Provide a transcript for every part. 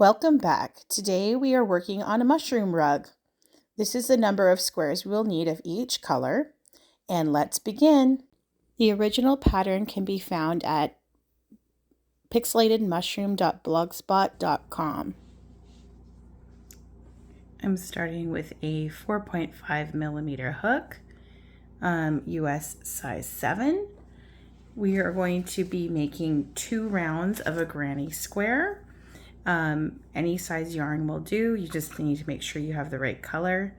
Welcome back. Today we are working on a mushroom rug. This is the number of squares we will need of each color. And let's begin. The original pattern can be found at pixelatedmushroom.blogspot.com. I'm starting with a 4.5 millimeter hook, US size 7. We are going to be making 2 rounds of a granny square. Any size yarn will do. You just need to make sure you have the right color,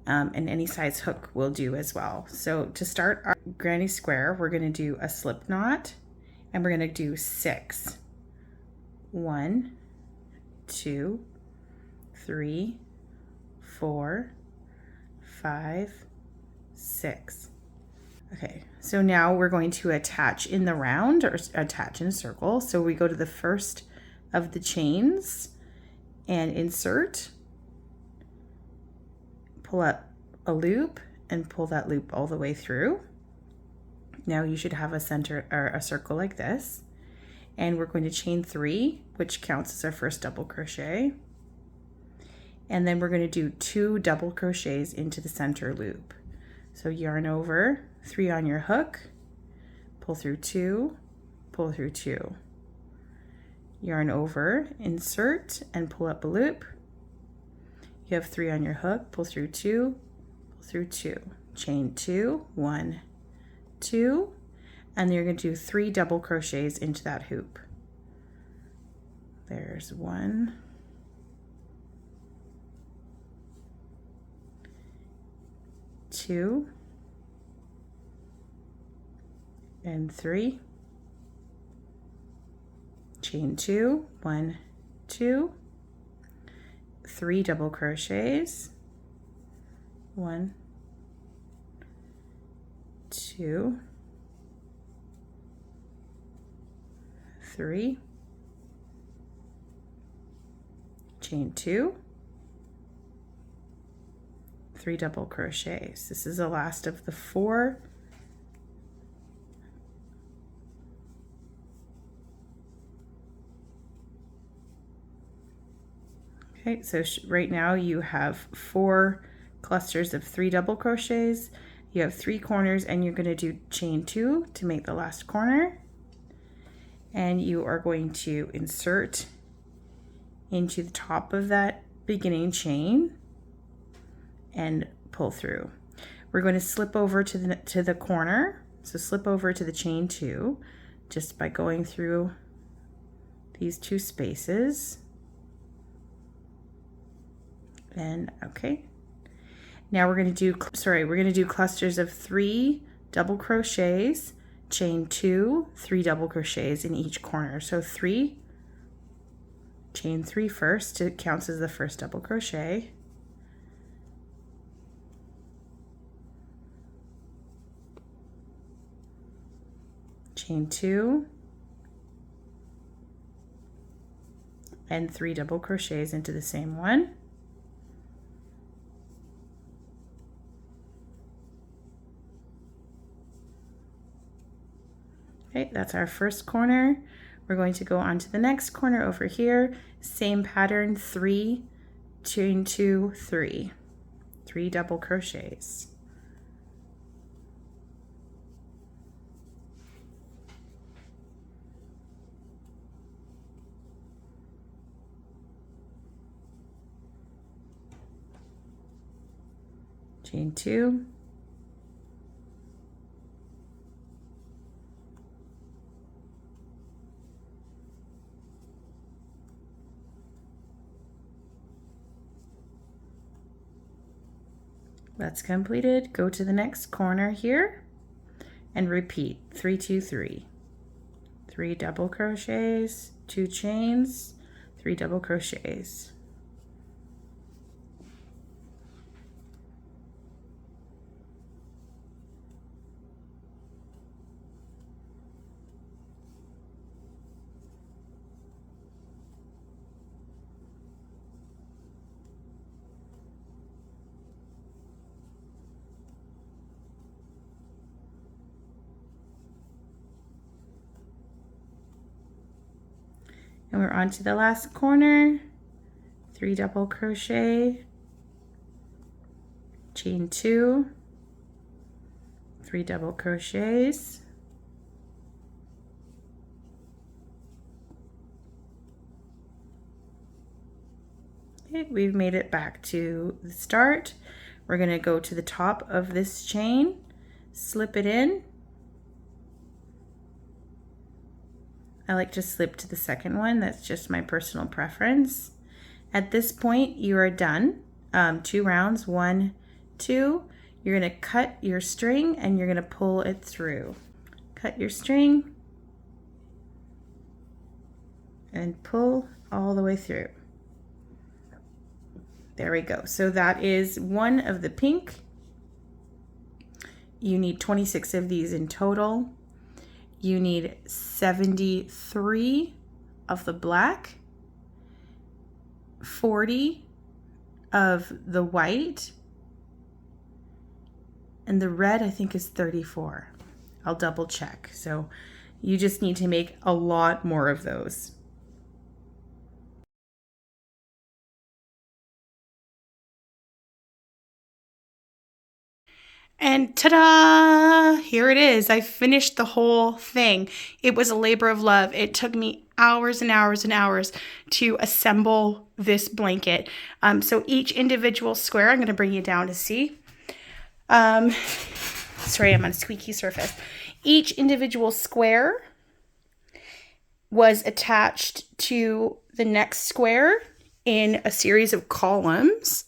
and any size hook will do as well. So to start our granny square, we're going to do a slip knot, and we're going to do 6. 1, 2, 3, 4, 5, 6. Okay, so now we're going to attach in the round, or attach in a circle. So we go to the first of the chains and insert, pull up a loop and pull that loop all the way through. Now you should have a center or a circle like this, and we're going to chain 3, which counts as our first double crochet, and then we're going to do 2 double crochets into the center loop. So yarn over, 3 on your hook, pull through 2, pull through 2. Yarn over, insert, and pull up a loop. You have 3 on your hook, pull through 2, pull through 2. Chain 2, 1, 2, and then you're going to do 3 double crochets into that hoop. There's 1, 2, and 3. Chain 2, 1, 2, 3 double crochets, 1, 2, 3, chain 2, 3 double crochets. This is the last of the 4. Okay, so right now you have 4 clusters of 3 double crochets. You have 3 corners, and you're going to do chain 2 to make the last corner. And you are going to insert into the top of that beginning chain and pull through. We're going to slip over to the corner. So slip over to the chain 2 just by going through these 2 spaces. And okay, now we're going to do clusters of 3 double crochets, chain 2, 3 double crochets in each corner. So 3, chain 3 first, it counts as the first double crochet. Chain 2 and 3 double crochets into the same one. Okay, that's our first corner. We're going to go on to the next corner over here. Same pattern, 3, chain 2, 3. 3 double crochets. Chain 2. That's completed. Go to the next corner here and repeat 3, 2, 3. 3 double crochets, 2 chains, 3 double crochets. And we're on to the last corner. 3 double crochet, chain 2, 3 double crochets, okay, we've made it back to the start. We're going to go to the top of this chain, slip it in. I like to slip to the second one, that's just my personal preference. At this point, you are done. 2 rounds, 1, 2. You're going to cut your string and you're going to pull it through. Cut your string and pull all the way through. There we go. So that is one of the pink. You need 26 of these in total. You need 73 of the black, 40 of the white, and the red I think is 34. I'll double check. So you just need to make a lot more of those. And ta-da! Here it is. I finished the whole thing. It was a labor of love. It took me hours and hours and hours to assemble this blanket. So each individual square, I'm going to bring you down to see. Sorry, I'm on a squeaky surface. Each individual square was attached to the next square in a series of columns.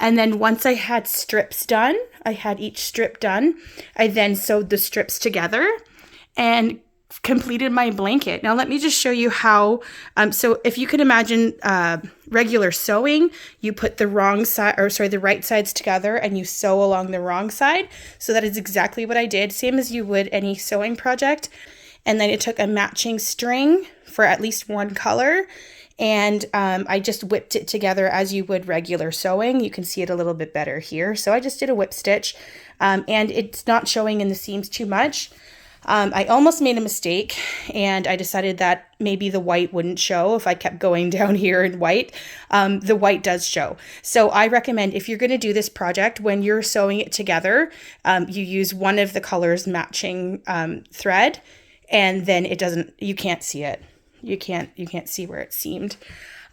And then once I had strips done, I had each strip done, I then sewed the strips together and completed my blanket. Now let me just show you how, so if you could imagine regular sewing, you put the the right sides together and you sew along the wrong side. So that is exactly what I did, same as you would any sewing project. And then it took a matching string for at least one color. And I just whipped it together as you would regular sewing. You can see it a little bit better here. So I just did a whip stitch and it's not showing in the seams too much. I almost made a mistake and I decided that maybe the white wouldn't show if I kept going down here in white. The white does show. So I recommend if you're going to do this project, when you're sewing it together, you use one of the colors matching thread, and then you can't see it. You can't see where it seamed.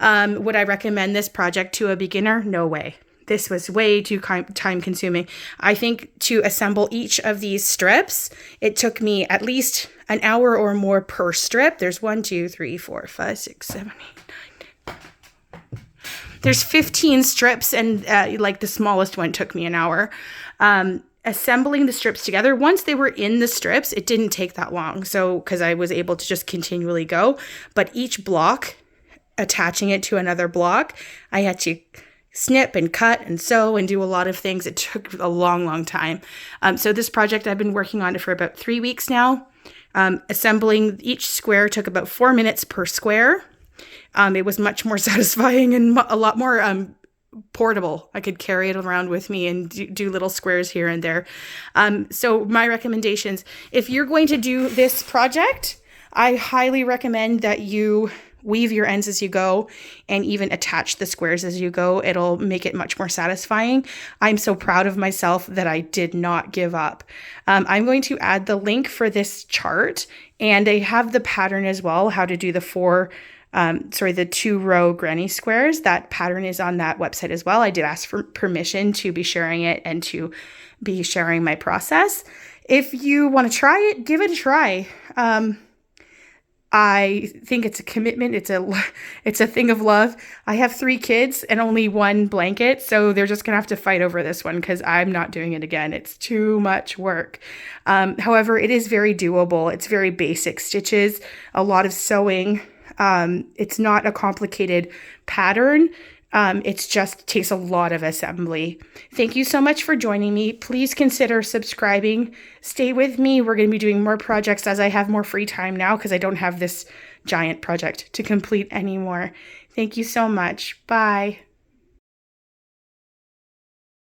Would I recommend this project to a beginner? No way. This was way too time consuming. I think to assemble each of these strips, it took me at least an hour or more per strip. There's 1, 2, 3, 4, 5, 6, 7, 8, 9, 10. There's 15 strips and like the smallest one took me an hour. Assembling the strips together, once they were in the strips, it didn't take that long. So, because I was able to just continually go, but each block, attaching it to another block, I had to snip and cut and sew and do a lot of things. It took a long time. So this project, I've been working on it for about 3 weeks now. Assembling each square took about 4 minutes per square. It was much more satisfying and a lot more portable. I could carry it around with me and do little squares here and there. So my recommendations, if you're going to do this project, I highly recommend that you weave your ends as you go and even attach the squares as you go. It'll make it much more satisfying. I'm so proud of myself that I did not give up. I'm going to add the link for this chart, and I have the pattern as well, how to do the 2-row granny squares. That pattern is on that website as well. I did ask for permission to be sharing it and to be sharing my process. If you want to try it, give it a try. I think it's a commitment. It's a thing of love. I have 3 kids and only 1 blanket, so they're just gonna have to fight over this one because I'm not doing it again. It's too much work. However, it is very doable. It's very basic stitches, a lot of sewing. It's not a complicated pattern. It just takes a lot of assembly. Thank you so much for joining me. Please consider subscribing. Stay with me. We're going to be doing more projects as I have more free time now because I don't have this giant project to complete anymore. Thank you so much. Bye.